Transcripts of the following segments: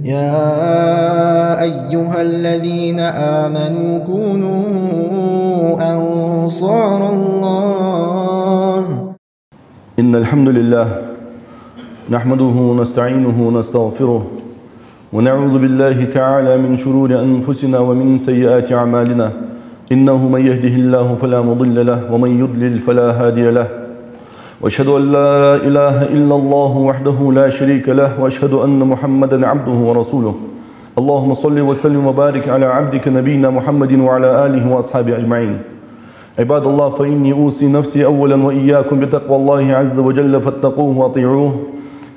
يا أيها الذين آمنوا كونوا أنصار الله. إن الحمد لله نحمده ونستعينه ونستغفره ونعوذ بالله تعالى من شرور أنفسنا ومن سيئات أعمالنا. إنه من يهده الله فلا مضل له ومن يضلل فلا هادي له. وأشهد أن لا إله إلا الله وحده لا شريك له وأشهد أن محمدا عبده ورسوله. اللهم صل وسلم وبارك على عبدك نبينا محمد وعلى آله وأصحابه أجمعين. عباد الله، فإني أوصي نفسي أولا وإياكم بتقوى الله عز وجل فاتقوه وأطيعوه.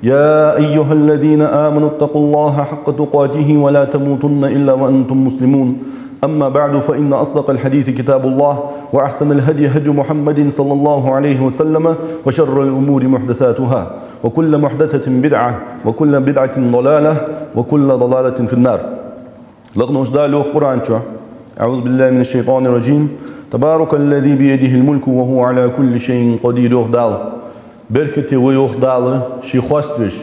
يا أيها الذين آمنوا اتقوا الله حق تقاته ولا تموتن إلا وأنتم مسلمون. أما بعد، فإن أصدق الحديث كتاب الله وأحسن الهدي هدي محمد صلى الله عليه وسلم وشر الأمور محدثاتها وكل محدثة بدعة وكل بدعة ضلالة وكل ضلالة في النار. لغنا وجداله قرآن شو أعوذ بالله من الشيطان الرجيم. تبارك الذي بيده الملك وهو على كل شيء قدير. يخدال بركتي ويخدال شي خواستوش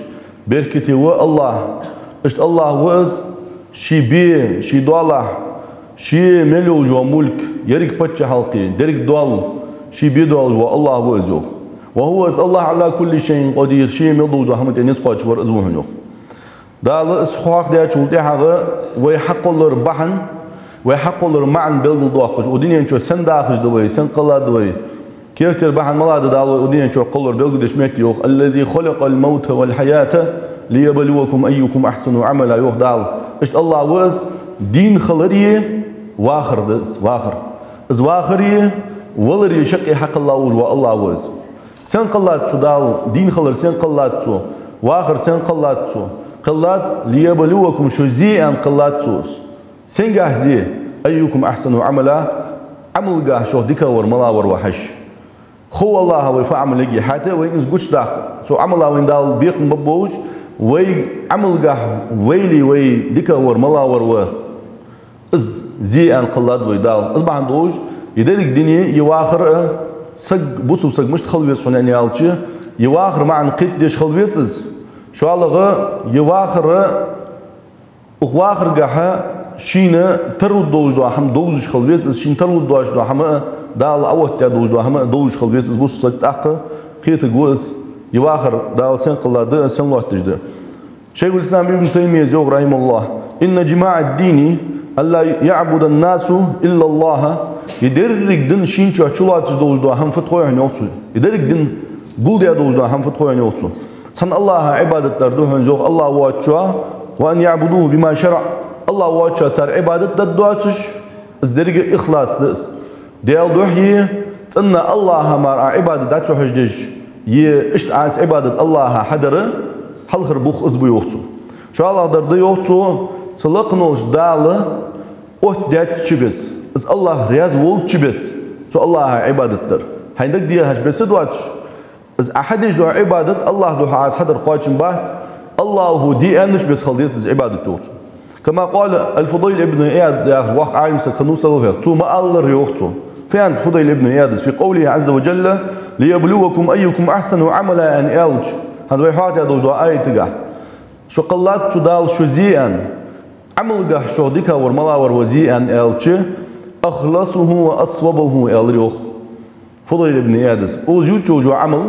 بركتي والله اشت الله وز شي بي شي دولة شي ملو جو ملك يريك بتش حلقي دريك دول شي بي دول جو الله وزو وهو الله على كل شيء قدير. شي ملو جو حمد نسقط ور ازوه نو دال اسخاق ده شولتي حاجه ويحق الله ربحن ويحق الله معن بلغ دوقش ودين شو سن داخش دوي سن قلا دوي كيف تربحن ملاد دال ودين شو قلر بلغ دشمت يوخ الذي خلق الموت والحياه ليبلوكم ايكم احسن عملا. يوخ دال اشت الله وز دين خلريه واخر دس واخر از واخريه ولري شقي حق الله وجه الله وز سن قلات شو دال دين خلر سن قلات شو واخر سن قلات شو قلات ليبلوكم شو زي ان قلات شوس سن جاهزي ايكم احسن عملا عمل جاه شو ديكور ملاور وحش خو الله ويفعمل لقي حتى وين اسقوش داق سو عملا وين دال بيق مبوج وي عمل جاه ويلي وي ديكور ملاور و از زي ان قلاد ويدال اصبح عندوش يدلك دنيا يواخر سق بوسو سق مش تخلبيس هنا يالشي يواخر مع نقيت ديش خلبيس شو الله يواخر اخواخر جاها شينا ترود دوج دو هم دوج خلبيس شين ترود دوج دو هم دال اوت دوج دو هم دوج خلبيس بوسو سق تاق قيت جوز يواخر دال سن قلاد سن وقت تجد. شيخ الاسلام ابن تيميه زوج رحمه الله ان جماع الدين ألا يعبد الناس إلا الله. يدرك دين شين شو أشلات دوج دو هم فتوى هنيوتو يدرك دين قول يا دوج دو هم فتوى هنيوتو سن الله عبادة دردوه هنزوج الله واتشوا وأن يعبدوه بما شرع. الله واتشوا صار عبادة دردواتش ازدرج إخلاص دس ديال دوحي سن الله مار عبادة داتشو حجدش يشت عاس عبادة الله حدر حلخر بوخ أزبو يوتو شو الله درد يوتو سلقنوش داله أوت دات شبس إز الله رياض ولد شبس سو الله عبادة در هندك دي هش بس دواتش إز أحدش دو عبادة الله دو حاس حدر قاتش بات الله هو دي أنش بس خلديس إز عبادة توت كما قال الفضيل ابن إياد واقع عالم سخنوس الله تو ما الله ريوختو فين الفضيل ابن إياد في قوله عز وجل ليبلوكم أيكم أحسن عملا أن ألج هذا ويحات يا دو آية تجاه شو قلات شو دال شو زيان عمل جه شو ديكا ورملاور وزي أن ألشة أخلصه وأصوبه ألريوخ. فضيل ابن إيادس أوزيو جو عمل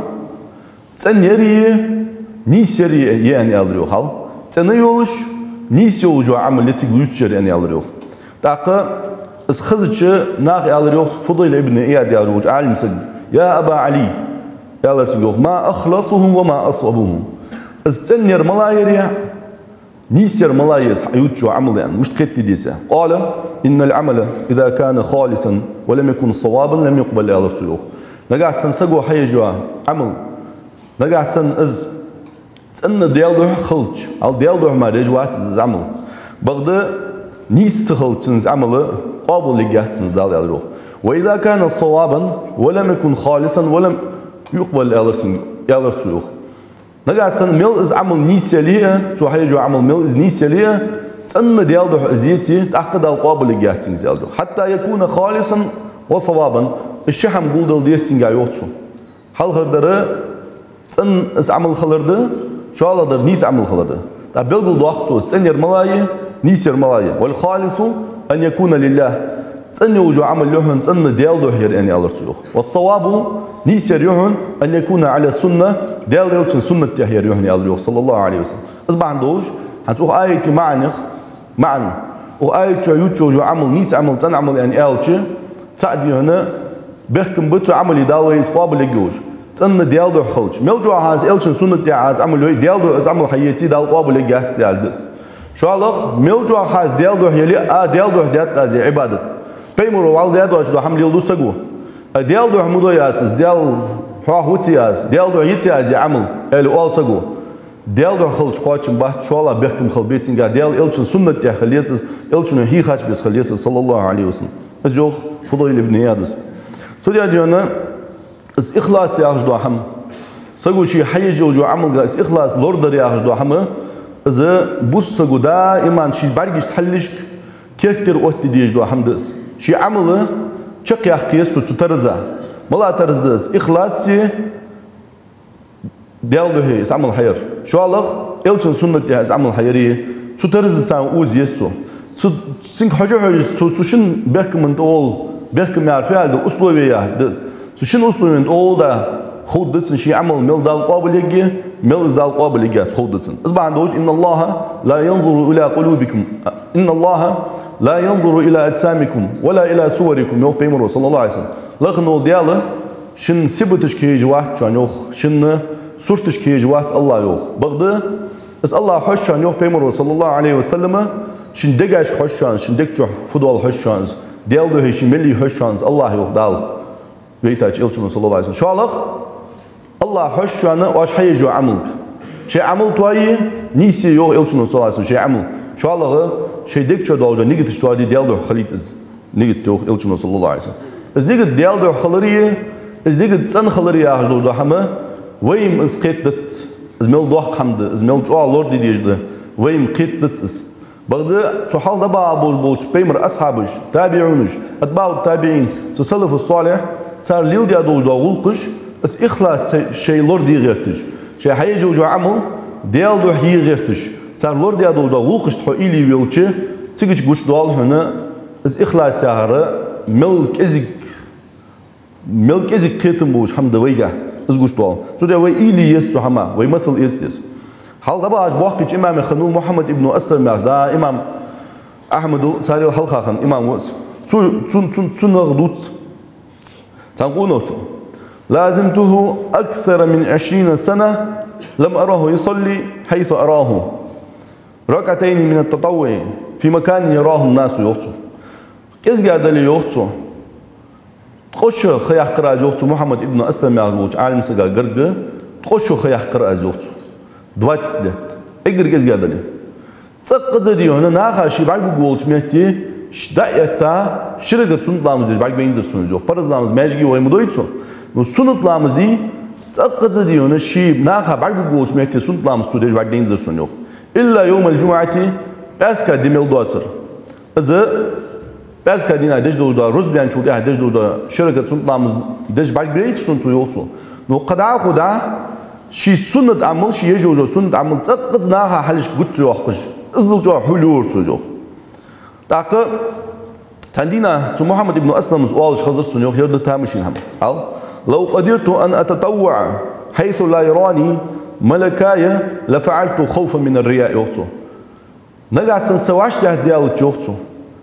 تنيري نيسيري يعني ألريوخ هل تنيولش نيسيو جو عمل لتجلوتشر يعني ألريوخ. تاقة اسخزتش ناخ ألريوخ. فضيل ابن إياد يا روج عالم سد يا أبا علي ألريوخ ما أخلصه وما أصوبه. استنير ملايري نيسير ملايس يوتشو عمل يعني مش تكتي ديسه. قال إن العمل إذا كان خالصا ولم يكن صوابا لم يقبل ألرتيوخ. نجا سن سجوا حي جوا عمل نجا سن إز سن ديال دوح خلج أو ديال دوح ما رجوات عمل بغدا نيس خلج سن عمل قابل لجات سن دال ألروخ. وإذا كان صوابا ولم يكن خالصا ولم يقبل ألرتيوخ. نجا سن ميل إز عمل نيسيلية شو حيجوا عمل ميل إز نيسيلية سن ديال دوح زيتي تعقد القابل لجات سن ديال دوح حتى يكون خالصا وصوابا. الشحم قول دل ديستين جاي يوتشو حال خردره سن إز عمل خلرده شو الله در نيس عمل خلرده بلغل دوقتو سنير ملاي نيسير ملاي والخالص أن يكون لله تن يوجو عمل لهن تن ديال دوهير أني ألرتوه والصواب نيسير يهن أن يكون على السنة ديال يلتن سنة تهير يهن ألرتوه صلى الله عليه وسلم أصبح عندوش هتوخ آية معن وآية يوجو عمل نيس عمل تن عمل أني ألتوه تعدي هنا بيحكم بتو عمل يداوي إسقاب لجوج تن ديال دو خلج ملجو هاز إلتن سنة تهاز عمل ديال دو عمل حياتي دال قاب لجات سيالدس شو الله ملجو هاز ديال دو هيلي ديال دو هدات تازي عبادة بيمرو والديال دو أشدو حمل يلدو سجو ديال دو حمودو ياسس ديال حوهوتي ياس ديال دو يتيازي عمل أول سجو ديال دو خلج قاتشن بحت شو الله بيحكم خلبيسين ديال إلتن سنة تخليسس إلتن هي خاش بس خليسس صلى الله عليه وسلم أزوج فضيل ابن يادس سوديا ديانا اس إخلاص يا أجدو حم سجو شيء حيج وجو عمل اس إخلاص لوردر يا أجدو حم إذا بوس سجو دائما شيء برجش تحلشك كثير وقت ديجدو حم دس شيء عمله شق يحكيس تترزا ملا ترزدس إخلاص ديالدو هي عمل خير شو الله إلتن سنة جهاز عمل خيري تترز سان أوز يسو سنك حاجة تشين بيحكم من طول بيحكم يعرفها ده أسلوبية دس تشين أسلوب من طول ده خود دس شيء عمل مل دال قابل يجي مل دال قابل يجي خود دس أسمع عندوش إن الله لا ينظر إلى قلوبكم إن الله لا ينظر إلى أجسامكم ولا إلى صوركم يوم بيمرو صلى الله عليه وسلم لكن دياله شن سبتش كي جوات شان يوخ شن صورتش كي جوات الله يوخ بغدا اس الله حش شان يوم بيمرو صلى الله عليه وسلم شن دقاش حش شان شن دقجح فضول حش شان ديالده هي شن ملي حش شان الله يوخ دال بيتاج إلشون صلى الله عليه وسلم شالخ الله حش شان واش حيجو عملك شيء عمل توي نيسي يوخ إلشون صلى الله عليه وسلم شيء عمل شالخ شيء دقجح دالده نيجت شتوادي ديالده خليتز نيجت يوخ إلشون صلى الله عليه وسلم از نيجت ديالده خلريه از نيجت سن خلريه هجدو دحمه ويم از قيتت از مل دوخ حمد از مل جو لورد ديجده ويم قيتت از بغدا تحال دبا بول بيمر أصحابش تابعونش أتباع التابعين سلف الصالح صار ليل ديا دوج داغولقش اس إخلاص شيء لوردي غيرتش شيء حيجو جو عمل ديال دو هي غيرتش صار لوردي دوج داغولقش تحو إلي ويلتش تيجي قش دوال هنا اس إخلاص يهرا ملك إزك قيتم بوش حمد ويجا اس قش دوال سودي وي إلي يستو حما وي مثل يستيس حال دبا اج بوقت امام خنو محمد ابن اسلم دا امام احمد ساري الحلقه خن امام وس تون غدوت تنقولوا لازمته اكثر من 20 سنه لم اراه يصلي حيث اراه ركعتين من التطوع في مكان يراه الناس يوقتو كيز قاعد لي يوقتو تخش خيح قرا يوقتو محمد ابن اسلم يعزوج عالم سغا غرغ تخش خيح قرا يوقتو 20 лет. Игорь Газгадали. Цакка задио, на нахаши багу голчмети, штаята, ширага цунтламыз деш, баг бейнзер сунузо. Паразламыз мәжги оймудойцо. Но сунутламыз ди, цакка задио, на ши наха багу голчмети, сунтламыз судеш, баг бейнзер сунуз. Илла йом аль-джумати, перска демел доцер. Аза перска дина деш дожда, рузбян чулда деш дожда, ширага цунтламыз деш, баг бейнзер сунуз. Но қада худа شي سنة عمل شي يجوجو سنة عمل تقص ناها حلش قلت يوخش ازل جو حلور تجو تاقا تندينا تو محمد ابن اسلم سؤال خزر سنيوخ يرد تامشين هم قال لو قدرت ان اتطوع حيث لا يراني ملكايا لفعلت خوفا من الرياء يوختو نقع سنسواش تهديالك يوختو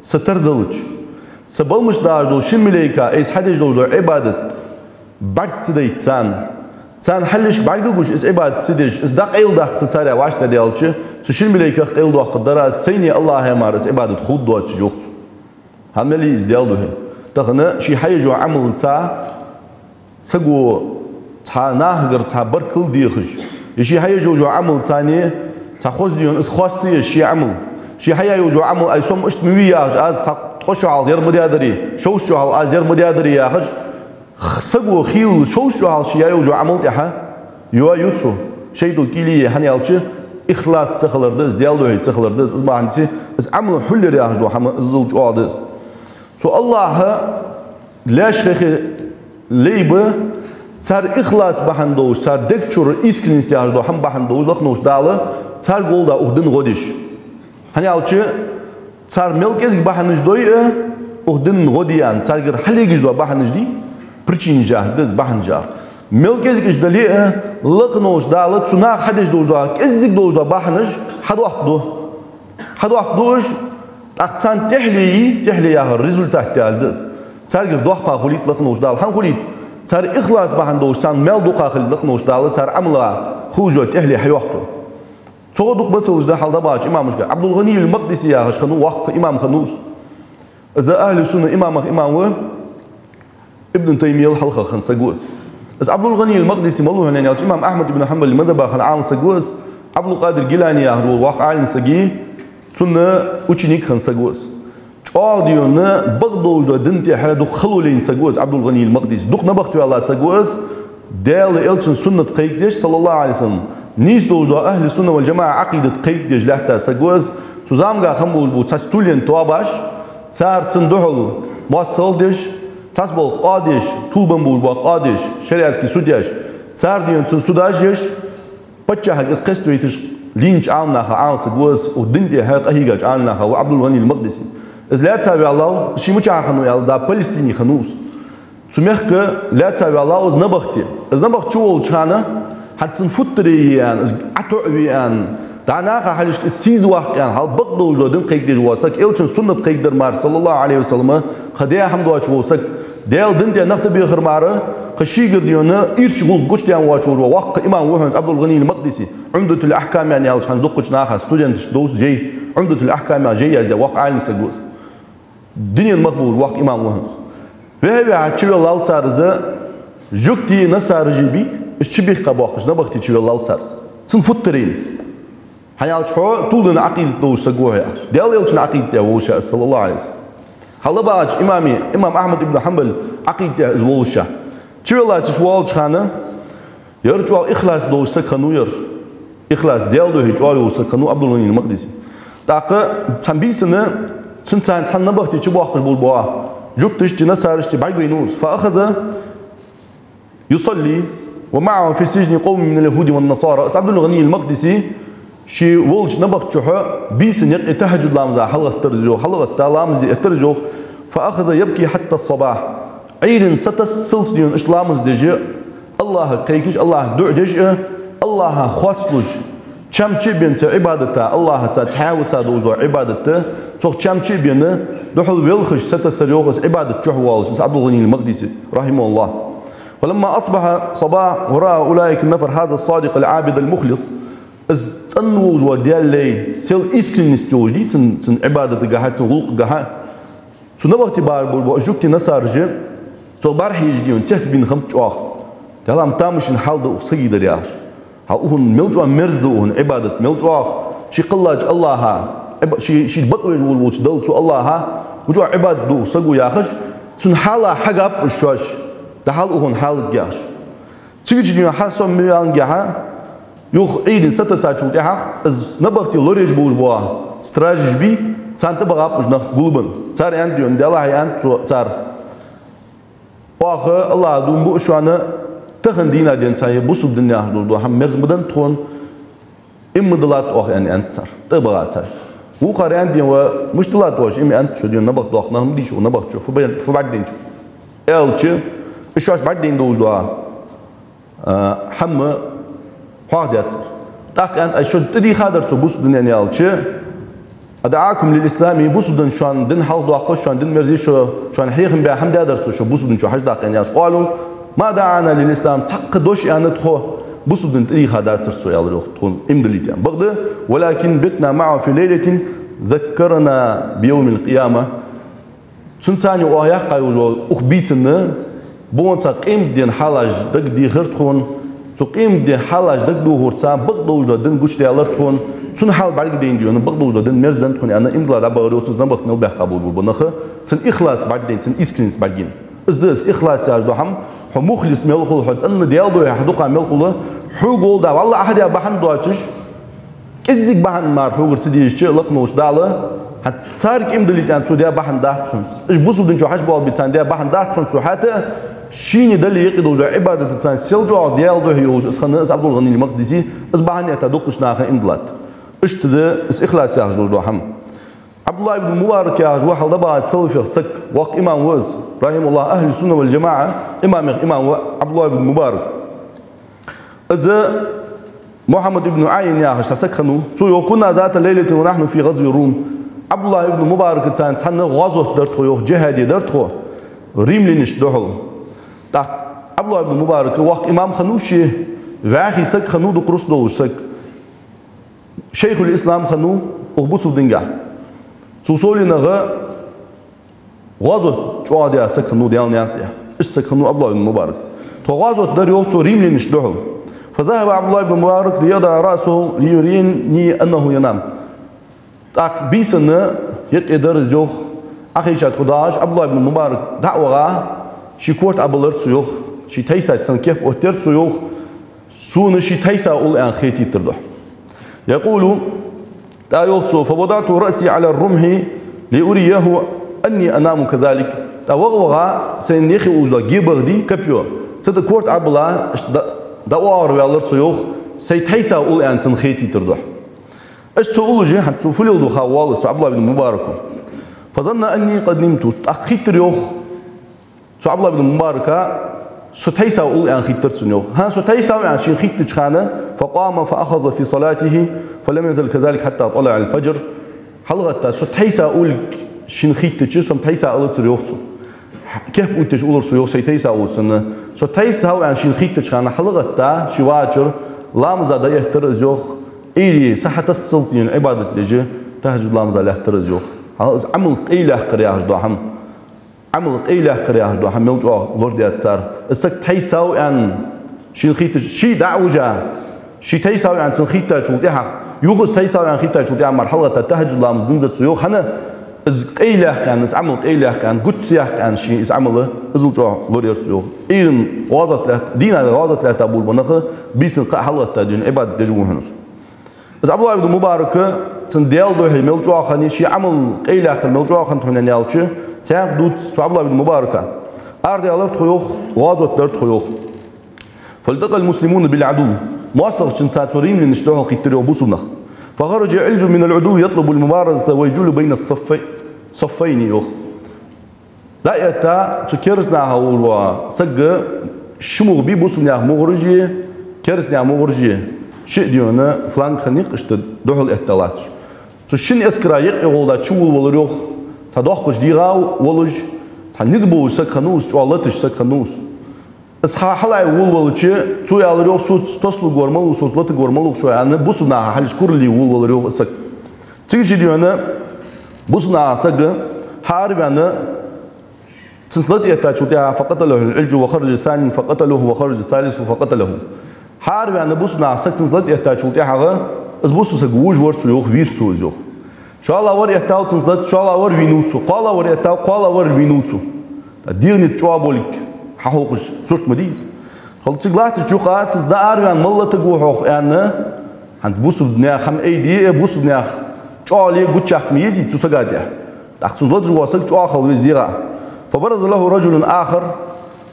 ستردلج سبلمش داردو شمليكا ايس حدش دو عبادة برد ديتان سان حلش بعرقوش إس عباد سديش إس دق إيل دق ستاري واش تديالش سشين بليك إيل دق قدرة سيني الله يمار إس عبادة خود دوات جوخت هملي إس ديالده تغنى شي حيجو عمل تا سقو تا ناهجر تا بركل ديخش يشي حيجو جو عمل تاني تا خوز ديون إس خواستي شي عمل شي حيجو جو عمل أي سوم إشت موياج از تخشو على غير مديادري شوشو على از غير مديادري يا خش سقو خيل شوشو على شيء يوجو عملت إحا يوا يوتسو شيء دو كيلي هني على إخلاص تخلردز ديالدو هي تخلردز إز ما عندي إز عمل حل رياج دو حما إزلج عادز تو الله لا شيخ ليبه صار إخلاص بحندوش صار دكتور إسكن استياج دو حم بحندوش لخنوش داله цар голда ухдын годиш. Hani alçı цар мелкезг баханыш дой ухдын годиян царгер халегиш до баханыш ди причини жах дыз баханжар. Мелкезг ждали лыкнош далы цуна хадиш дожда кеззиг дожда баханыш хадуахдуш акцан техли яхыр результат тялдыз. Царгер дохка хулит лыкнош дал хан хулит цар ихлас бахандош сан мел дука хулит лыкнош далы цар амла хужо техли хайохту. صعودك بس وجده حال دباج إمام مشكلة عبد الغني المقدسي يا خش خنو وق إمام خنوس إذا أهل السنة إمام ابن تيمية الحلقة خن سجوز إذا عبد الغني المقدسي ملوه هنا يعني إمام أحمد بن حنبل المذهب خن عام سجوز عبد القادر جيلاني يا خش وق عالم سجي سنة وشنيك خن سجوز عاديونا بقدو وجده دنتي حد خلولين سجوز عبد الغني المقدسي دق نبختي الله سجوز دال إلشن سنة قيدش صلى الله عليه وسلم نيس دوجو أهل السنة والجماعة عقيدة قيدش لحتى سجوز تزامجا خمول بوتسطولين توابش صار تصندحل موصلدش تصبل قادش طولبن بول قادش شريعتك سوديش صار ديون سوداجش بتشها قستويتش لينش عامنا عام سجوز ودندي هات أهيجاج عامنا وعبد الغني المقدسي إذ لا تساوي الله شي متشع خنو يلا دا فلسطيني خنوس سمعك لا تساوي الله إذ نبخت شو الشانة حتى فتريان أتوعيان دعناها حلش السيز واقعا هل بقدو جودن قيدر واسك إلشن سنة قيدر مار صلى الله عليه وسلم خديا حمد واش واسك ديال دنتي نخت بيخر مار قشيقر ديونا إيرشغول قشتيان واش وواق إمام وحمد عبد الغني المقدسي عمدة الأحكام يعني هلش حن دقش ناخا ستودنت دوس جي عمدة الأحكام جي زي واق عالم سجوز دنيا المقبول واق إمام وحمد وهي عتشوي الله صارزة جوكتي نصار جيبي الشبيه قباقش نبختي تشوي الله صارز سنفترين حيال شو طولنا عقيدة دوس سجوها ياش ديال يلشن عقيدة ووشة صلى الله عليه وسلم هلا باج إمام أحمد بن حنبل عقيدة زوولشة تشوي الله تشوال شخانة يرجع إخلاص دوس سكنو ير إخلاص ديال ده يجوا سكنو عبد الغني المقدسي تاقة تنبيسنا سنسان نبختي تشباقش بالبوا جوكتش تنسارش تبعينوس فأخذ يصلي ومعه في السجن قوم من اليهود والنصارى عبد الغني المقدسي شي ولش نبخ شحا بيسن يتهجد لامزا حلقة ترجوخ حلقة تلامز دي ترجوخ فأخذ يبكي حتى الصباح عيرن ستسلس ديون اش لامز ديجي الله قيكش الله دعجش الله خواستلش چمچي بين عبادته الله تحاول سادوجو عبادته صوخ چمچي بين دحل ويلخش ستسرجوخ عبادة شحوالش عبد الغني المقدسي رحمه الله ولما أصبح صباح ورأى أولئك النفر هذا الصادق العابد المخلص إذ تنوج وديال لي سيل إسكن نستوج دي تن عبادة جهات تن غلق جهات تنبغتي باربول وجوكتي نسارجة تبار حيجديون تيس بين خمس أخ تلام تامشين حال ده أصيد رياش هؤلاء ملجوا مرزدوهن عبادة ملجوا شي قلاج الله شي بقوي جول وش دلتو الله وجوا عبادة دو سجوا ياخش تن حالا حجاب الشوش ده حال أهون حال جاش تيجي دنيا حاسة مليان جها يوخ عيدن ستساعد تها از نبختي لوريج بوج بوا استراجج بي سانت بغاب مش نخ قلبن صار عندي عند الله عند صار واخر الله دوم بو شوانا تخن دينا دين ساي بوسو الدنيا دو هم مرز مدن تون امدلات واخ يعني انت صار تبغى صار وقار عندي ومش طلعت واش امي انت شو دين نبخت واخ نهم دي شو نبخت شو في بعدين شو الشي ايش بعدين دوج دوا حم واحدة تاك أنت أشد تدي خادر تبص دنيا نيالشة أدعاكم للإسلام بص دن شان دن حال دواقش شان دن مرزي شان حيخم بها حمد أدرسو شو بص دن شو حج داق نيالش قالوا ما دعانا للإسلام تقدوش يعني تخو بص دن تدي خادر ترسو يالله تكون إمدليت يعني بغد ولكن بتنا معه في ليلة ذكرنا بيوم القيامة سنتاني وآيات قايو أخبيسنا بون تقيم دين حالاج دق دي خرتخون تقيم دي حالاج دق دو هورتا بغدو جدا دن قوش دي ألرتخون تون حال بعد دين ديون بغدو جدا دن مرز دن تخون أنا إمدلا دا بغيروتوز نبغ نوبه قبول بنخه تن إخلاص بعد دين تن إسكرينس بعدين إزدس إخلاص ياجدو هم مخلص ملخول حد أن ديال دو يحدوقا ملخوله حقول دا والله أحد يا بحن دواتش كزيك بحن مار حقول تديش لقنوش داله حت تارك إمدلي تان سو ديا بحن داهتون إيش بوسو دن شو حش بول بيتان ديا بحن داهتون سو حتى شيني دلي يقدو جو عبادة تسان سيلجو ديال دو هيوج اسخنا عبد الغني المقدسي اصبحني اتدقش ناخ امدلات اشتد اس إخلاص يا جدو هم عبد الله بن مبارك يا جدو حال بعد سلف سك وق إمام وز رحمه الله أهل السنة والجماعة إمام عبد الله بن مبارك إذا محمد بن عين يا هش تسكنوا سو كنا ذات ليلة ونحن في غزو الروم عبد الله بن مبارك كان سنة غزوة درتخو جهاد درتخو ريم لينش دهل تا عبد الله بن مبارك وقت إمام خنوشي واخي سك خنو دقرص دوش سك شيخ الإسلام خنو أخبصوا دنجا سوسولي نغا غزوة جواديا سك خنو ديال نياتيا إيش سك خنو عبد الله بن مبارك تو غزوة در يوم ريم لينش دهل فذهب عبد الله بن مبارك ليضع رأسه ليريني أنه ينام تاك بيسن يتقدر زيوخ أخي شاد خداش عبد الله بن مبارك دعوة شي كورت أبلرت سيوخ شي تيسا سنكيف أوترت سيوخ سون شي تيسا أول أن خيتي تردح يقول تايوخ فوضعت رأسي على الرمح لأريه أني أنام كذلك تاوغوغا سينيخي أوزا جيبر دي كبيو ست كورت عبد الله دعوة ريالر سيوخ سيتيسا أول أن سنخيتي تردح اش تقول جي حتى فليل دو خاوالس عبد الله بن مبارك فظن اني قد نمت اخيتر يوخ عبد الله بن مبارك ستيسا اقول ان خيتر سنيوخ ها ستيسا يعني شي خيت تشخانه فقام فاخذ في صلاته فلم يزل كذلك حتى طلع الفجر حلقه ستيسا اقول شين خيت تشي سم تيسا اقول سيوخ كيف قلت تقول سيوخ سيتيسا اقول سنه ستيسا يعني شين خيت تشخانه حلقه شي واجر لامزا دا يهتر زيوخ إيري صحة السلطين عبادة لجي تهجد الله مزاليه ترزيوخ عمل قيله قرياش دوحم عمل قيله قرياش دوحم ملجوه لورديات صار السك تيساو ان شي خيت شي دعوجا شي تيساو ان سنخيتا تشوتيها يوخس تيساو ان خيتا تشوتيها مرحلة تهجد الله مزدنزر سيوخ هنا از قيله كان عمل قيله كان قدسيح كان شي از عمله ازلجوه لورديات سيوخ إيرن وازت له دينا وازت له تابول بنخه بيسن حلقة تدين عبادة دجوهنس بس عبد الله بن مبارك تنديل دوه ملجوا خاني شي عمل قيل خل ملجوا خان تهنا نيالشي تاخ دوت عبد الله بن مبارك ارض الله تخيوخ وازوت درت خيوخ فالتقى المسلمون بالعدو مواصلة شنسات سوريم لنشتوه القتل وبوسنخ فخرج علج من العدو يطلب المبارزة ويجول بين صفين يوخ لا يتا تكرسنا هو سق شمو بي بوسنيا مغرجي كرسنا مغرجي شيء ديونا فلان خنيق اشت دخل احتلاتش تشين اسكرا يقولدا تشول ولروخ تدوخش ديغاو ولج تنزبو سكنوس جوالتش سكنوس اسها حلاي ولولچ تو يالروخ سوت توسلو غورمالو سوسلت غورمالو شو يعني بوسنا حلش كورلي ولروخ سك تيجي ديونا بوسنا سق حاربنا تنسلت يتاچوتيا فقتله العلج وخرج الثاني فقتله وخرج الثالث فقتله حارب يعني بوسنا سكتن زلت يحتاج حاجة از بوسو سجوج ورث يوخ فيرسو يوخ شاء الله ور يحتاج تنزلت شاء الله ور وينوتسو قال ور يحتاج قال ور وينوتسو ديرني تشوابولك حقوقش صرت مديز خلص غلطت تشوقات زدار يعني ملة تجوح يعني هنز بوسو بنيا خم أيدي بوسو بنيا شالي قتشخ ميزي تسقاديا تحسن زلت جواسك شو آخر ويزديرا فبرز له رجل آخر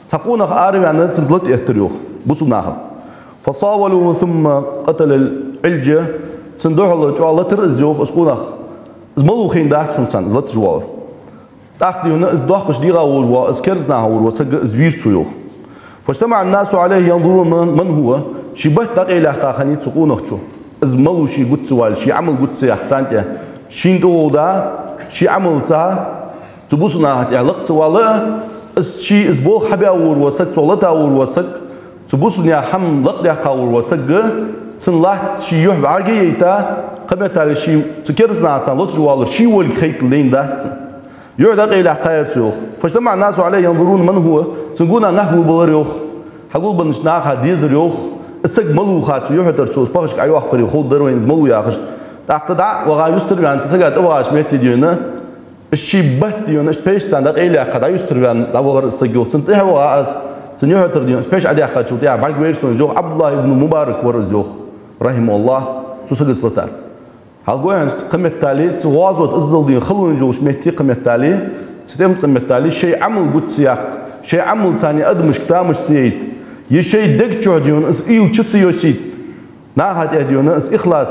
سقونا خارب يعني تنزلت يحتريوخ بوسو ناخر فصاولوا ثم قتل العلجة صندوق الله جوال ترزيوخ اسقونخ زملو خين داخل سنسان زلت جوال داخل هنا ازدوخش ديغا وجوا اسكرزنا هو وسق ازوير سيوخ فاجتمع الناس عليه ينظرون من هو شبه تقيل خاني تسقونخ شو ازملو شي قد سوال شي عمل قد سيح سانتي شين دودا شي عمل سا تبوسنا هتعلق سواله شي اسبوع حبي اور وسق صولتا اور وسق تبوسني حم لقى قاور وسق سنلات شي يحب عرقيتا قبل على شي تكرزنا عن لط جوال شي والخيط لين دات يعدق الى قاير سيوخ فاجتمع الناس عليه ينظرون من هو سنقولنا نحو بلريوخ حقول بنشناخ ديزريوخ السق ملوخات يحتر سوس باخش اي واخ قري خود دروين ملو ياخش تاقدا وغا يستر عن سقات واش مت دينا الشي بت دينا بيش ساندق الى قدا يستر عن دور السق سنته واس سنيوه تردين سبيش عدي أخذ شو تيا بعد ويرسون زوج عبد الله بن مبارك ورزوج رحمه الله تسجل سلطان هالقوين قمة تالي توازوت الزلدين خلون جوش مهتي قمة تالي ستم قمة تالي شيء عمل قد سياق شيء عمل ثاني أدمش كتامش سيد يشيء دق شو ديون إس إيو تشسيو سيد ناهد أديون إس إخلاص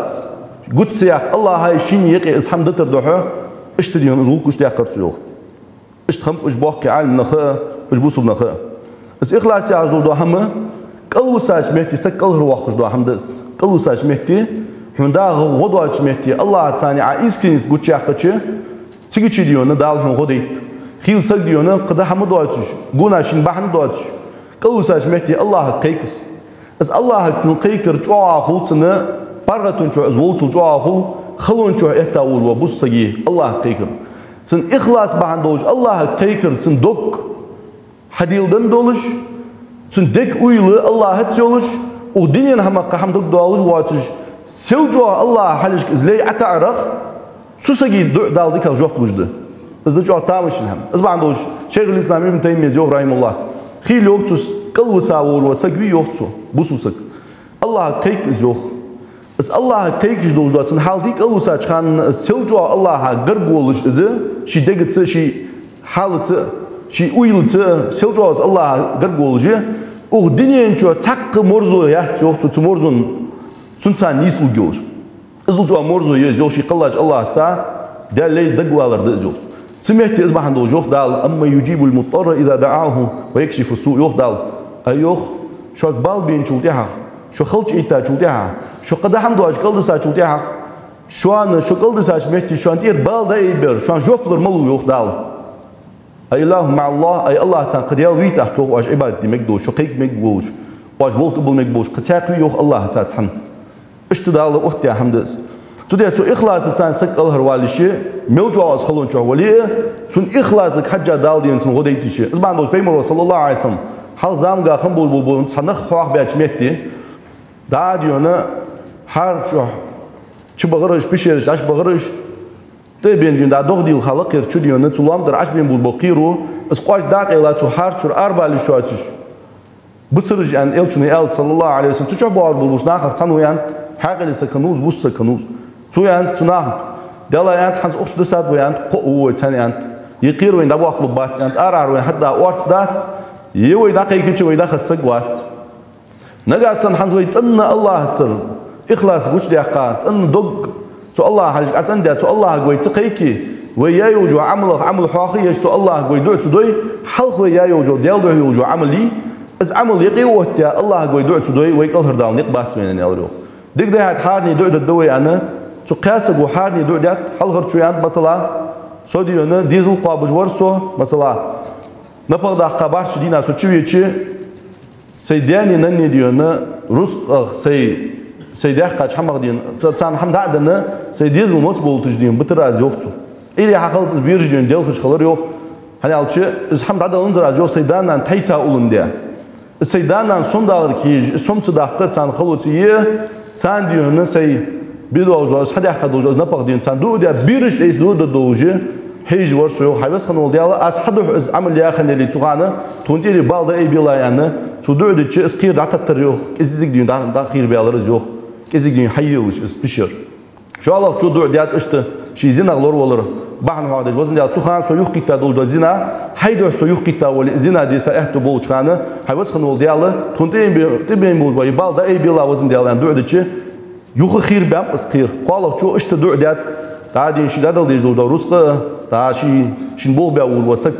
قد سياق الله هاي شين يقي إز حمد تردوحه اشتديون إز غلق اشتياق قرسيوه اشتخم اش بوحكي عالم نخاء اش بوصب نخاء إز إخلاص يا عجل دو همه قلو ساش مهتي سك قلهر واقش دو حمدس قلو ساش مهتي هندا غدواج مهتي الله تاني عايز كنيس قد شياق قدشه تيجي تشي ديونه دال هون غديت خيل سك ديونه قد حمد دواتش قونا شين بحن دواتش قلو ساش مهتي الله قيكس إز الله تنقيكر جوا خلطنا برغتون شو أزولتو جوا خل خلون شو إحتاول وبصجي الله قيكر سن إخلاص بهندوج الله قيكر سن دك حديل دن دولش سن دك ويل الله هتسولش ودنيا هم قحم دك دولش واتش سيل جوا الله حلش إزلي أتعرف سوسجي دال ديك الجوح بوجده إز ده جوا تامش الهم إز بهندوج شيخ الإسلام ابن تيمية يوه رحمه الله خيل يوختوس قلب ساور وسجوي يوختو بوسوسك الله قيك زوخ إز الله قيكش دوج داتن حال ديك قلب ساج خان سيل جوا الله قرقولش إزه شي دقت شي حالت شي ويلت سيل جوا الله قرقولش أو الدنيا إنشوا تق مرزو يحت يوختو تمرزون سنتان يسلو جوش إزل جوا مرزو يزوش يقلاج الله تا ده لي دقوالر دزوش سمعت إزبح عنده جوخ دال أما يجيب المضطر إذا دعاه ويكشف السوء يوخ دال أيوخ شو قبال بين شوتها شو خلج إيتا شوتها شو قد حمدو أشكال دسا شوتها شو أنا شو قل دسا سمعت شو أنتير بال ده يبر شو أن جوفلر ملو يوخ دال أي الله مع الله أي الله تان قد يال ويت أحكو واش عباد دي مقدوش شو قيك مقبوش واش بولت بول مقبوش قد ساقوي يوخ الله تاتحن اشتدال أختي حمدس تودي سو إخلاص تان سك الهر والشي ملجواز خلون شو وليه سون إخلاصك حاجة دالدين سون غديتشي إزبان دوش بيمر صلى الله عليه وسلم حال زامجا خم بول صنخ خواخ بياش مهتي داديونا هر شو بغرش بيشيرش عش بغرش تبين دين دا دوغ ديل خلق يرشو ديونا تلام در عش بين بول بقيرو اسقاش داقي لا تو هر شور أربع لشواتش بصرج أن إلشوني صلى الله عليه وسلم تشوف بوار بولوش ناخذ صنو يعني حاجة لسه كنوز بوس كنوز تو يعني تناهض دلا يعني حنز أخش دسات ويعني قوة تاني يعني يقير وين دبوا خلبات يعني أرار وين حتى أورت دات يوي دقيق كيتش وين دخل سقوات نجاسن حنز ويتن الله تصر إخلاص قش دقات إن دق تو الله حاج أتن ده تو الله قوي تقيكي ويا يوجو عمل حاقي تو الله قوي دع تدوي حلق ويا يوجو ديال ده يوجو عملي از عمل يقي وقت الله قوي دع تدوي ويقهر دال نقبات من يالرو دق ده حارني دع الدوي أنا تقاسق وحارني دع ده حلقر شو يعني مثلا سوديونا ديزل قابج ورسو مثلا نبغى ده خبر شدينا سو تشوي سيداني نني ديونا رزق سيداخ قاش حمق دين تان حمد عدنا سيديزل موت بولتج دين بتراز يوختو إلي حقلت بيرج دين ديل خش خلر يوخ هني علشة إز حمد عدنا ننزل عجوه سيدانا تيسا أولن ديا السيدانا صم دار كيج صم تداخل تان خلوتيه تان ديونا سي بيدو أوجلاش حد يحكي دوجلاش نبغى دين تان دو ديا بيرج تيس دو دوجه هيج ورسو يوخ حيبس خنول ديالا أس حدو إز عمل يا خن اللي تقعنا تونتيري بالدا أي بيلا يعني تودو دي تشي إسقير دعت التريوخ إزيك دين دا خير بيالرز يوخ إزيك دين حيلش إس بشر شو الله شو دو ديات إشت شي زنا غلور ولر بعن هذا وزن ديات سخان سو يوخ كتا دوجلا زنا حيدو سو يوخ كتا ولا زنا دي سأحت بولش خانة حيبس خنول ديالا تونتين بول باي بالدا أي بيلا وزن ديالا دو دي تشي يوخ خير بام إسقير قال شو إشت دو ديات تعادين شي دادل ديج دوجلا رزق تا شين بول بيا وسك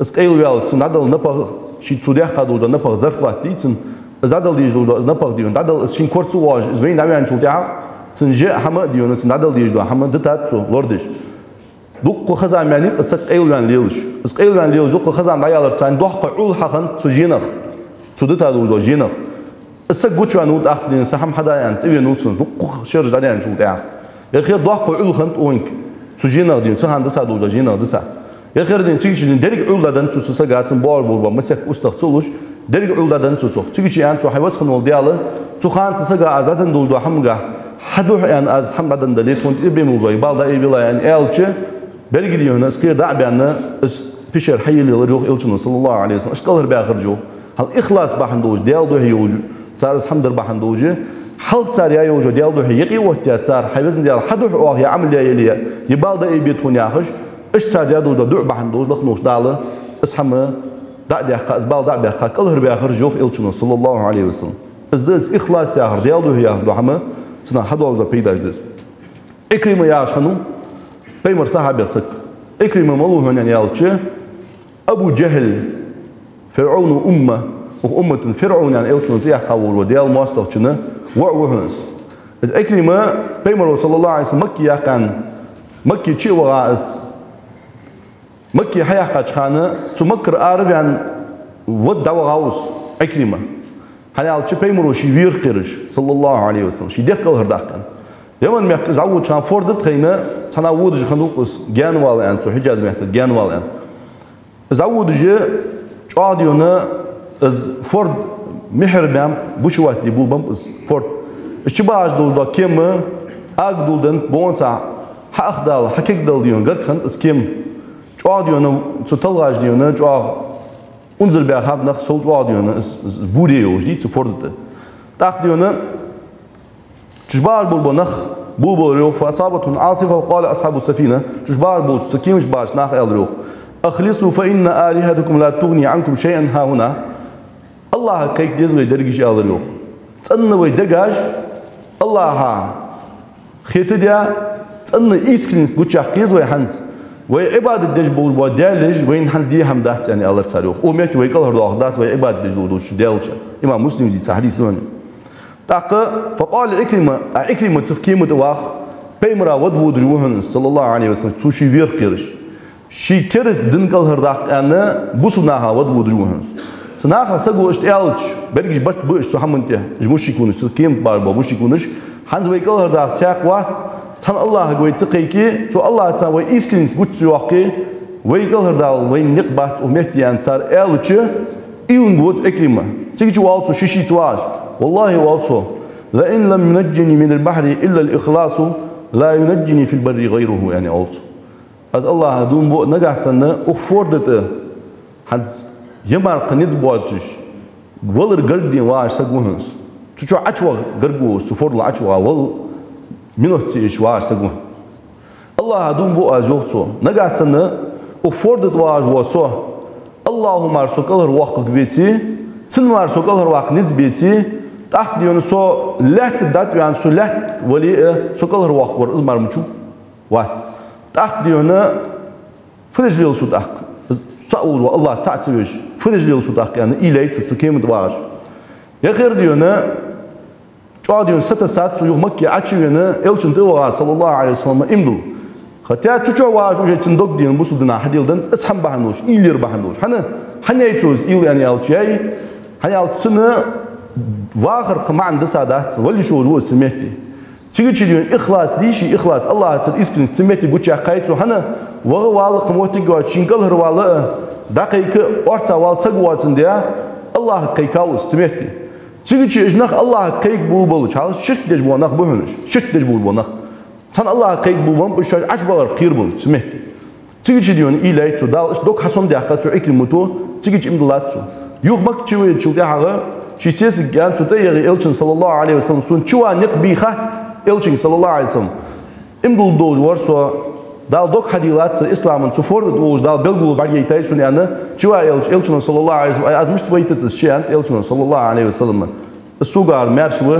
اسقيل بيا تنادل نبغ شي توديح قادوجا نبغ ظرف واتيتن زادل ديج دوجا نبغ ديون دادل شين كورتسو واج زين دامي شو تاع تنجي حما ديون تنادل ديج دو حما دتات لوردش دوق خزام يعني اسقيل بيا ليلش اسقيل بيا ليلش دوق خزام دايالر تان دوق عول حقن سجينخ تودتا دوجا جينخ اسق غوتشو انود اخدين سحم حدا يعني تبي نوتسن دوق شرج داني شو تاع يا خير دوق عول خنت اوينك سجينخ ديون تهان دسا دوجا جينخ دسا يا خير دين تيجي درج عولدان تسوسا قاتن بول مسك استخصلوش درج عولدان تسوق تيجي يعني تو حيوس خنول دياله تو خان تسقى ازادن دولدو حمقا حدو يعني از حمدان دليل كنت ابيمو باي بالدا اي بلا يعني الچه برج ديون اسكير دع بينا بشر حي اللي يروح الچن صلى الله عليه وسلم اشقلر باخرجو هل اخلاص بحندوج ديال دو هيوج صار حمد بحندوج حل صار يا يوجو ديال دو يقي وقت صار حيوس ديال حدو واه يعمل يا يبالدا اي بيتون ياخش إيش صار يا دوجا دع بحندوج لخنوش داله اسحمه دع ديحقا اسبال دع بيحقا كلهر بياخر جوخ إلشنا صلى الله عليه وسلم إز دز إخلاص ياخر ديال دو هياخر دو حما سنا حدو أوزا بيداش دز إكرمة يا شنو بيمر صاحب يسك إكرمة ملوه هنا يالشة أبو جهل فرعون وأمة فرعون يعني إلشون زيح قول وديال ماستوشنا وعوهنس إذ إكرمة بيمر صلى الله عليه وسلم مكي كان مكي شيء وغائز مكي حياة قاشخانة تمكر عارف يعني ود وغاوس إكرمة حيال شيء بيمر شيفير قرش صلى الله عليه وسلم شي ديك كل هرداقن يوم ما زعود شان فورد تخينا تناود جخنوقس جانوال يعني تو حجاز محتاج جانوال يعني زعود جي قاضيونا از فورد مهر بام بوشوات دي بول بام از فورد اشتباج دول دا كم اق دولدن بونسا حاخدال حكيك دال ديون غير خنت از كم قاضيونا تطلعج ديونا جا unser Berg hat nach so Audio es Budeo die zu forderte ديونا تشبار بالبنخ بوبو روح فأصابتهم عاصفة وقال أصحاب السفينة تشبار بوش سكيم شباش ناخ الروح أخلصوا فإن آلهتكم لا تغني عنكم شيئا ها هنا الله كيك ديز ويدرجش الروح تأنى ويدرجش الله ها خيت ديا تأنى إسكنس قتش أحكيز ويحنز وعبادة دج بول ودالج وين حنز دي هم دات يعني الله تساريخ وميت ويقال هردو أخدات وعبادة دج ودوش دالج إمام مسلم زيد حديث نون تاق فقال إكرمة تفكيمة واخ بيمرا ودود جوهن صلى الله عليه وسلم توشي فير كرش شي كرس دنقل هرداق أنا بوسناها ودود جوهن سناها سقو اشتعالج برجش بس بوش سحمنته جمشي كونش تفكيم باربا مشي كونش حنز ويقال هرداق ساق وقت تان الله قوي تقيكي تو الله تسوي إسكنس قلت سواقي ويقال هردال وين نقبات ومهتي أن صار ألتش إيون قوت إكرمة تيجي توالتو شيشي تواج والله والتو لئن لم ينجني من البحر إلا الإخلاص لا ينجني في البر غيره يعني والتو از الله دون بو نجح سنة أخفردت هنز يمر قنيز بواتش ولر قردين واش سقوهنس تشو عشوا قرقو سفور العشوا وال منوتي إشواش سقوه الله دون بو أزوجته نجح سنة أخفردت واج وصو اللهم أرسل الله وقت بيتي سن أرسل الله وقت نسبيتي تأخذون سو لحت دات يعني سو لحت ولي سكال الوقت ور إزمار مشو وات تأخذون فرج ليل سود أخ سأول والله تعتبرش فرج ليل سود أخ يعني إليه تسكيم دواج يا خير ديونا جاديون 6 ساعات سو يوم مكة عشرينا إلشن دوا صلى الله عليه وسلم إمدو خطيا تجوا واج وجه تندق دين بسودنا حديلدن أسحم بحنوش إيلير بحنوش حنا يتوز إيل يعني ألشيء حنا ألشنا واخر قمعن دسادات ولي شو هو سميتي تيجي تشيلون إخلاص ديشي إخلاص الله تصير إسكن سميتي قلت يا قايتو حنا وغوال قموتي قاعد شينكل هروال دقيقة أرتا وال سقواتن ديا الله كيكاوس سميتي تيجي تشيجناخ الله كيك بول شال شرك دج بوناخ بهنش شرك دج بوناخ تان الله كيك بول بش عجبار خير بول سميتي تيجي تشيلون إيلايتو دال دوك حسون دياقاتو إكلمتو تيجي تيمدلاتو يوخ مك تشوي تشوف ديها شيسيس جان تطير إلشن صلى الله عليه وسلم سون شوا نقبي خات إلشن صلى الله عليه وسلم إمدول دوج ورسوا دال دوك حديلات إسلام سفور دوج دال بلغول بعدي تايسون يعني شوا إلشن صلى الله عليه وسلم از مش تويتت الشيء أنت إلشن صلى الله عليه وسلم السوغار مارشوا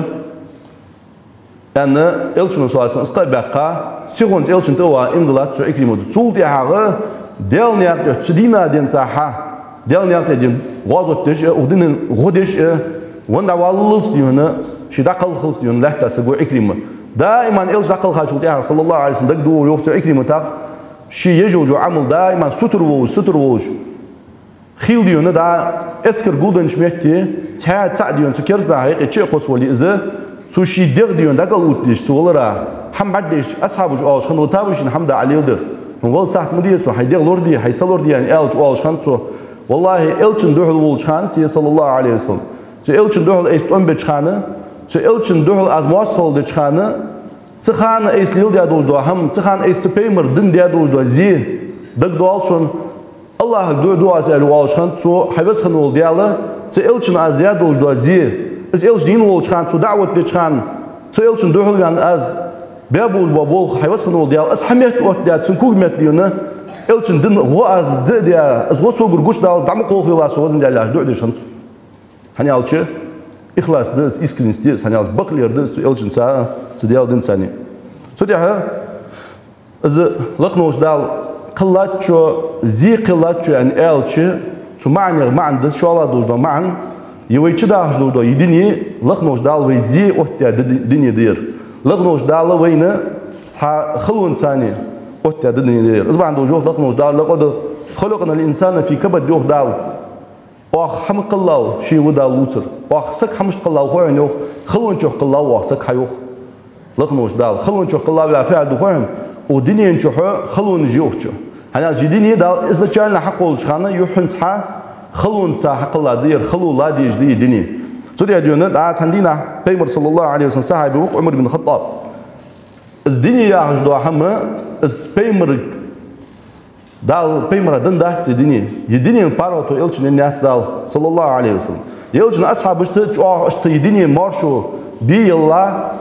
أنا إلشن صلى الله عليه وسلم اسقى بقى سيغون إلشن توا إمدولات سو إكريمو تول دي حاجة ديال نياق تسدينا دين صحة ديال نياق تدين غازوت دش ودين غدش وندا واللص ديونا شي دقل خلص ديون لا تسقو إكريمة دائما إلش دقل خاش وديها صلى الله عليه وسلم دقدو يوقت إكريمة تاع شي يجوج عمل دائما ستر ووج خيل ديونا دا اسكر جولدن شميتي تا ديون تكرز دا هيك شيء قص ولي إذا سو شي دغ ديون دقل ودش سولرا حمد دش أصحابه أوش خنو تابوش حمد عليه در هو ساعة مدير سو هيدغ لوردي هيسلوردي يعني ألش أوش خنسو والله إلشن دوحل وولشان سي صلى الله عليه وسلم سو إلشن دوحل إيست بتشخانة سو إلشن دوحل از مواصل دتشخانة تخان إيست ليل ديا دوش دوا هم تخان إيست بيمر دن ديا دوش دوا زي دق دوالشون الله دو دوا سأل وولشان سو حبس خنول دياله سو إلشن از ديا دوش دوا زي إز إلش دين وولشان سو دعوة دتشخان سو إلشن دوحل يعني از بابول بابول حبس خنول ديال أس حميت وقت ديا تنكوج مت ديونا إلشن دن هو از ديا از هو سوغر قش دال دعم قول خلاص وزن ديالاش دو دشانت هني ألشة إخلاص دس إسكنس دس هني ألش بقلير دس إلشن سا سديال دن ساني سديها إذا لقنوش دال قلاتشو زي قلاتشو يعني آلشي شو معنى معنى شو الله دوش دا معنى يويتش داش دوش دا يديني لقنوش دال ويزي أوتيا دنيا دير لقنوش دال وينا خلون ثاني أوتيا دنيا دير إذا عندو جوه لقنوش دال لقد خلقنا الإنسان في كبد جوه دال واخ حمق الله شيء ودال وتر واخ سك حمش قلاو خوين يوخ خلون شوه قلاو واخ سك حيوخ لقنوش دال خلون شوه قلاو يا فعل دخوين ودنيا نشوه خلون جيوخ هنا جديني دال إذا كان حقول شخانة يحن صح خلون صح حق الله دير خلو الله ديج دي دنيا سوريا جونا دعات عندنا بيمر صلى الله عليه وسلم صاحب وقع عمر بن الخطاب الدنيا يا عجدوا حما بيمر دال بيمر دن دهت الدنيا يدنيا باراتو يلشن الناس دال صلى الله عليه وسلم يلشن أصحاب اشت يدنيا مارشو بي الله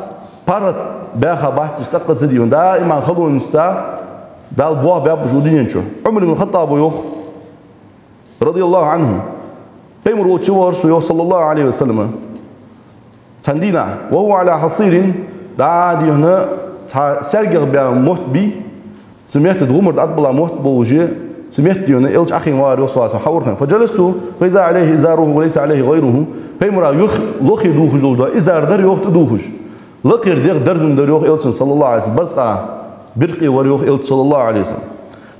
بارات باخا بحث سقط زديون دائما خلون الساعة دال بوا باب جودين شو عمر بن الخطاب ويوخ رضي الله عنه بيمر وتشور سو صلى الله عليه وسلم سندينا وهو على حصير دا دي هنا سرجع بيان موت بي سمعت غمر أطبلا موت بوجي سمعت دي هنا إلش أخي واري وصاص حورخن فجلست فإذا عليه إزاره وليس عليه غيره بيمر يخ لخي دوخ جوجا إزار در يوخ تدوخش لقير ديغ درزن در يوخ إلش صلى الله عليه وسلم برزقا برقي وريوخ إلت صلى الله عليه وسلم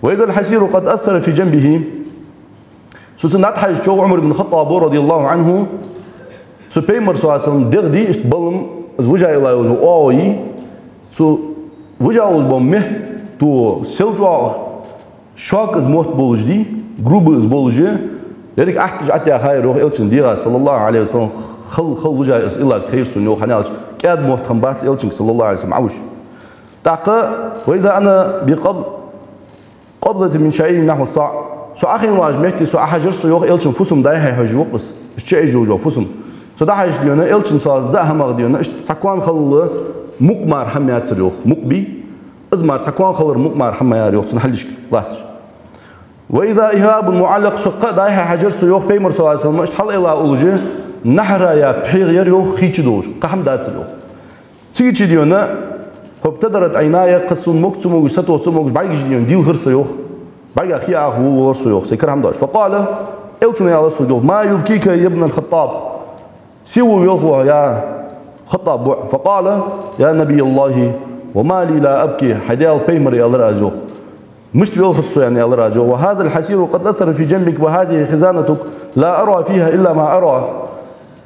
وإذا الحسير قد أثر في جنبه سوسنات حاج شو عمر بن الخطاب رضي الله عنه سو بيمر صلى الله عليه وسلم دغ دي اشتبلم از وجا إلى وجو أوي سو وجا وزبم مه تو سلجوا شاك از موت بولجدي جروب از بولجي يريك أحتج أتيا خير روح إلتشن ديغا صلى الله عليه وسلم خل وجا اس إلا خير سنو خنالش كاد موت خنبات إلتشن صلى الله عليه وسلم عوش تاقا وإذا أنا قبضة من شعير نحو الصاع سو أخي واج مهتي سو أحجر سو يوغ إلشن فسم دايها هجو وقس اشتعي جوجو فسم سو دا حاج ديونا إلشن ساز دا همغ ديونا تاكوان خل مقمار حميات سريوخ مقبي ازمار تاكوان خلر مقمار حميات يوخ سنحلشك لاتش وإذا إهاب معلق سو دايها حجر سو يوغ بيمر صلى الله عليه وسلم اشتحل إلا أولجي نحرا يا بحيغ يوغ خيچ دوش قحم دات سريوخ سيچ ديونا فابتدرت عيناي قصون مكتم وستو تسمو بعد جديون ديل غير سيوخ بعد أخي أخو ور سيوخ سيكرهم داش فقال إلتنا يا رسول الله ما يبكيك يا ابن الخطاب سووا يلخوا يا خطاب فقال يا نبي الله وما لي لا أبكي حديال بيمر يا الراجوخ مش بيلخطسو يعني يا الراجوخ وهذا الحسير قد أثر في جنبك وهذه خزانتك لا أرى فيها إلا ما أرى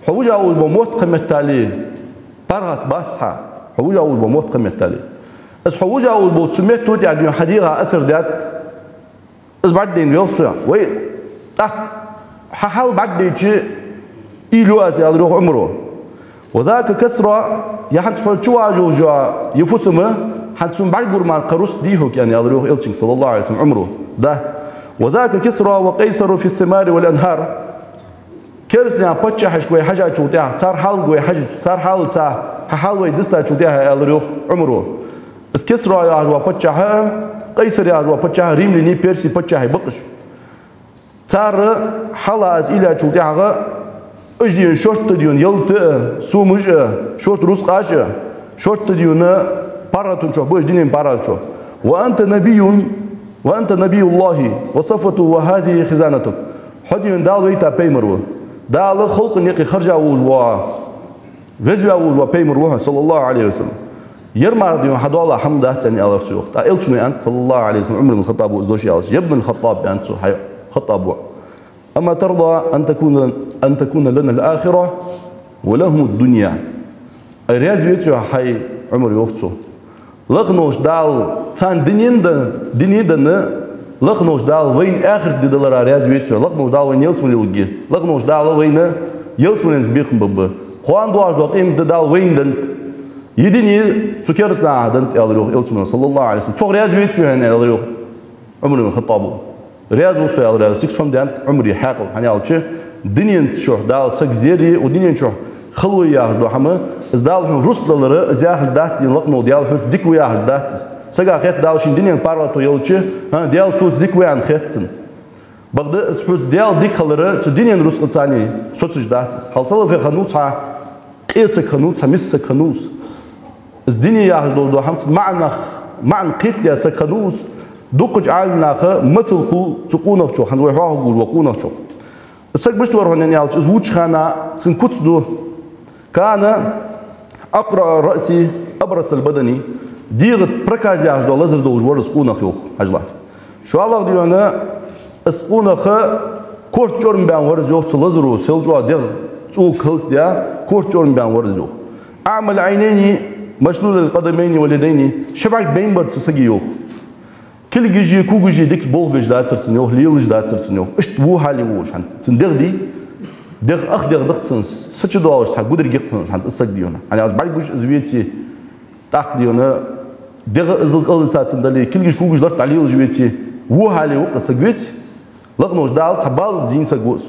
حوجا أول بموت قمة تالي برغت باتها حوجا أول بموت قمة تالي بس حوجا أول بموت سميت توتي عديون حديقة أثر دات بس بعدين يوصل وي ححال بعدين شيء إيلو أسي أدروح عمره وذاك كسرة يحدث حول شو عجوجا يفسمه حدثون بعد قرمان قروس ديهوك يعني أدروح إلشين صلى الله عليه وسلم عمره ذات وذاك كسرة وقيصر في الثمار والأنهار كرسنا بتشحش كوي حاجة شوتها صار حال كوي حاجة صار حال صار حال ويدستا شوتها أدروح عمره بس كسرة يا عجوا بتشحها قيصر يا عجوا بتشحها ريم لني بيرسي بتشحها بقش صار حلا از إلى شوتها أجدين شرط ديون يلت سومج شرط روس قاش شرط ديون باراتون شو بوش دينين باراتشو وأنت نبي الله وصفته وهذه خزانتك حديون دال ويتا بيمرو دال خلق نيقي خرجا وجوا فيزوا وجوا بيمرو صلى الله عليه وسلم يرمى ديون حدو الله حمده يعني الله رسول تا إلتشني أنت صلى الله عليه وسلم عمر بن الخطاب وزدوشي على يا ابن الخطاب أنت خطاب أما ترضى أن تكون لنا الآخرة ولهم الدنيا الرياض بيتو حي عمر يوختو لغنوش دال تان دنيا دنا لغنوش دال وين آخر دلار الرياض بيتو لغنوش دال وين يلسم لوجي لغنوش دال وين يلسم نسبيخم بابا قوان دواش دوقيم دال وين دنت يدني سكرسنا دنت يالروح يلسم صلى الله عليه وسلم فوق رياض بيتو هنا يالروح عمر بن الخطاب رياض وصل رياض سكسهم دانت عمري حاقل هنيالشة دنيا شو دال سكزيري ودنيا شو خلوي ياهج دو حما إز دالهم رسللر إز ياهل داس دين لقنو ديال حس ديكو ياهل داس سجا خيط دالشين دنيا باراتو يلشة ها ديال سوس ديكو عن خيطسن بعد إز حس ديال ديك خلره تدنيا رسل ثاني صوتش داس خلصله في خنوس ها قيس خنوس همس خنوس إز دنيا ياهج دو حمت معنا معنى قيت يا سكنوس دوق جعلنا خ مثل قو تقونه شو حنوي حواه قول وقونه شو السك بشتور هون يعني على زوج خانة سنكتس دو كان أقرأ رأسي أبرص البدني ديغت بركازي عجلة لزر دوج ورز قونه خيوخ عجلة شو الله ديونا اسقونه خ كورت جورم بان ورز يوخ تلزرو سلجوا ديغ تسوق هلك ديا كورت جورم بان ورز يوخ أعمل عينيني مشلول القدمين واليدين شبعك بين برد سسقي يوخ كل جيجي كو جيجي ديك بول بيج دات سرسنيوخ ليلج دات سرسنيوخ اشت بو حالي ووش حنت تندغ دي دغ اخ دغ دخسنس سچ دوش حق قدر جيق حنت اسق ديونا يعني از بعد جوش زويتي تاق ديونا دغ ازل قل سات سندلي كل جيج كو جيج لرت عليه زويتي وو حالي وق سقويت لغنوش دال تبال زين سقوس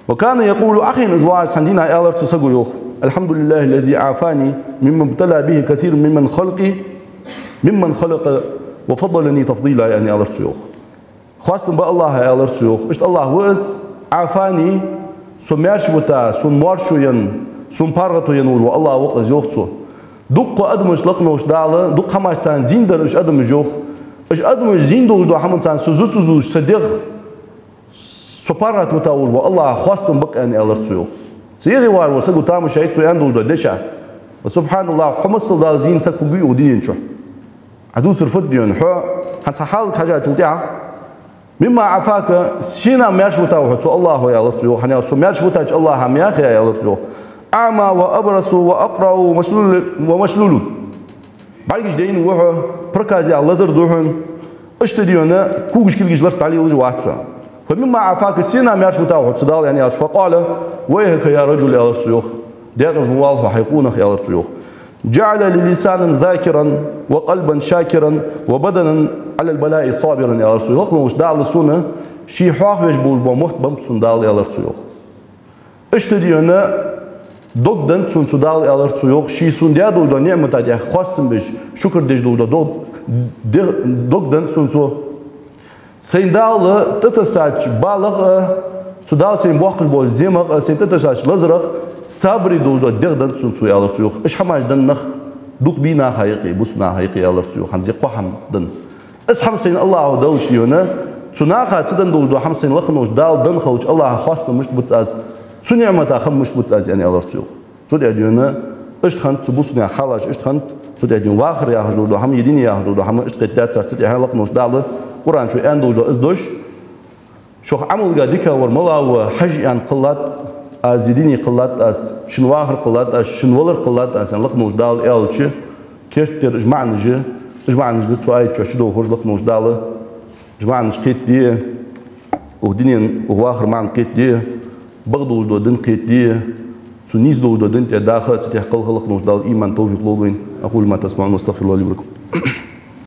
وكان يقول اخي ازواج سندينا الر تسقو يوخ الحمد لله الذي عافاني مما ابتلى به كثير ممن خلق وفضلني تفضيلا يعني على السيوخ خواستم بقى الله على السيوخ اشت الله وإس عافاني سميرش بتا سمارشو ين سمبارغتو ينور والله وقت يوخسو دق أدمش لقنوش دالة دق هماش سان زين در اش أدمش يوخ اش أدمش زين دوش دو حمد سان سوزوش صدق سمبارغت متاور والله خواستم بقى يعني على السيوخ سيغي وار وسقو تامو شايد سو يندوش دو دشا وسبحان الله حمصل دال زين سقفو بي ودين شو عدوس الفديون حو حنصحالك حاجة جودعه مما عفاك سينا مياش بتاعه سو الله يا الله سو حنيا سو مياش بتاعج الله هم يا أخي يا الله سو أعمى وأبرص وأقرأ ومشلول بعدش دين وحه بركازي على لزر دوحن اشتديونا كوجش كل جلرت عليه وجه واحد فمما عفاك سينا مياش بتاعه سدال يعني فقال ويهك يا رجل يا الله سو داغز موالف حيقونك يا الله سو جعل للسانا ذاكرا وقلبا شاكرا وبدنا على البلاء صابرا يا رسول الله وش دال السنة شي حافظ بول بموت بمسون دال يا رسول الله اشتديونا دوغدن سون سودال يا رسول الله شي سون ديا دوغدن نعمة تاع خواستم بيش شكر ديش دوغدن دوغدن سون سو سين دال تتساج بالغ سودال سين بوخش بو زيمق سين تتساج لزرق صبري دوغدن دغدن سون سو يا رسول الله اش حماش دن نخ دوخ بينا حقيقي بوسنا حقيقي يا رسول الله حنزي قحم دن اس حمسين الله دوش ديونا تناخا تدن دوش دو حمسين لخنوش دال دن خوش الله خاص مش بتاز سنعمة خم مش بتاز يعني يا رسول الله سودي ديونا اش خنت بوسنا حلاش اش خنت سودي ديون واخر يا حجود هم يدين يا حجود هم اش قدات صارت يعني لخنوش دال قران شو ان دوش اس دوش شو عمل قاديكا ورملا وحج ان قلات ازيديني قلات اس شنو واخر قلات اس شنو ولر قلات اس لخنوش دال الشي كيرتر جمعنا جدت سؤال شو دو خرج لخنوش دال جمعنا قيت دي ودينين واخر معنا قيت دي بغدو دو دن قيت دي سنيز دو دن داخل تحقق لخنوش دال ايمان توفيق لولوين اقول ما تسمعون واستغفر الله لي ولكم